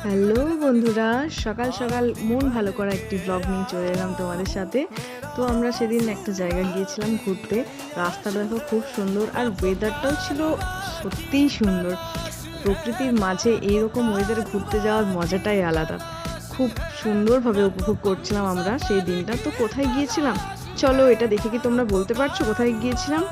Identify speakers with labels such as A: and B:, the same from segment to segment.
A: Hello বন্ধুরা, সকাল সকাল মন ভালো করা একটি ব্লগ নিয়ে চলে এলাম তোমাদের সাথে। তো আমরা সেদিন একটা জায়গায় গিয়েছিলাম ঘুরতে। রাস্তাটা দেখো খুব সুন্দর, আর ওয়েদারটাও ছিল সত্যিই সুন্দর। প্রকৃতির মাঝে এইরকম ওয়েদারে ঘুরতে যাওয়ার মজাটাই আলাদা। খুব সুন্দরভাবে উপভোগ করছিলাম আমরা সেই দিনটা। তো কোথায় গিয়েছিলাম চলো এটা দেখে কি তোমরা বলতে পারছো কোথায় গিয়েছিলাম?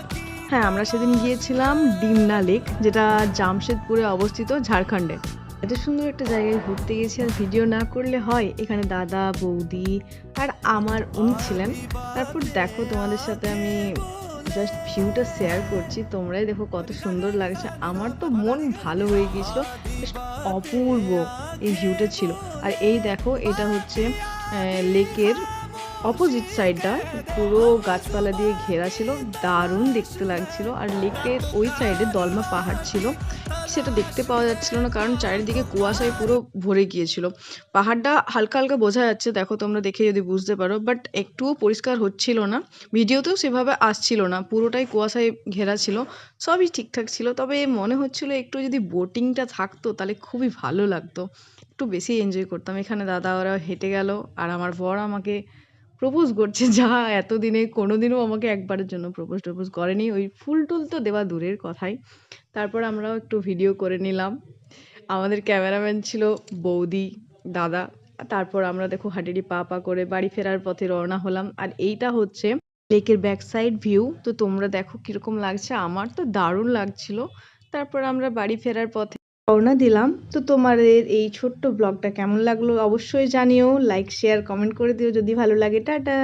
A: হ্যাঁ, আমরা সেদিন গিয়েছিলাম ডিমনা লেক, যেটা জামশেদপুরে অবস্থিত, ঝাড়খণ্ডে। এত সুন্দর একটা জায়গায় ঘুরতে গেছি আর ভিডিও না করলে হয়? এখানে দাদা, বৌদি আর উনি ছিলেন। তারপর দেখো তোমাদের সাথে আমি জাস্ট ভিউটা শেয়ার করছি, তোমরাই দেখো কত সুন্দর লাগছে। আমার তো মন ভালো হয়ে গিয়েছিল, জাস্ট অপূর্ব এই ভিউটা ছিল। আর এই দেখো, এটা হচ্ছে লেকের অপোজিট সাইডটা পুরো গাছপালা দিয়ে ঘেরা ছিল, দারুণ দেখতে লাগছিল। আর লেকের ওই সাইডে দলমা পাহাড় ছিল, সেটা দেখতে পাওয়া যাচ্ছিল না কারণ চারিদিকে কুয়াশায় পুরো ভরে গিয়েছিল। পাহাড়টা হালকা হালকা বোঝা যাচ্ছে, দেখো তোমরা দেখে যদি বুঝতে পারো, বাট একটুও পরিষ্কার হচ্ছিল না, ভিডিওতেও সেভাবে আসছিল না, পুরোটাই কুয়াশায় ঘেরা ছিল। সবই ঠিকঠাক ছিল, তবে মনে হচ্ছিল একটু যদি বোটিংটা থাকতো তাহলে খুবই ভালো লাগতো, একটু বেশি এনজয় করতাম। এখানে দাদা ওরা হেঁটে গেল, আর আমার বর আমাকে প্রপোজ করছে, যা এতদিনে কোনোদিনও আমাকে একবারের জন্য প্রপোজ টপোজ করেনি। ওই ফুল টুল তো দেওয়া দূরের কথাই। তারপর আমরাও একটু ভিডিও করে নিলাম। আমাদের ক্যামেরাম্যান ছিল বৌদি, দাদা। তারপর আমরা দেখো হাঁটিয়ে পা পা করে বাড়ি ফেরার পথে রওনা হলাম। আর এইটা হচ্ছে লেকের ব্যাক সাইড ভিউ। তো তোমরা দেখো কিরকম লাগছে, আমার তো দারুণ লাগছিল। তারপর আমরা বাড়ি ফেরার পথে রওনা দিলাম। তো তোমাদের এই ছোট্ট ব্লগটা কেমন লাগলো অবশ্যই জানিও, লাইক শেয়ার কমেন্ট করে দিও যদি ভালো লাগে। টাটা।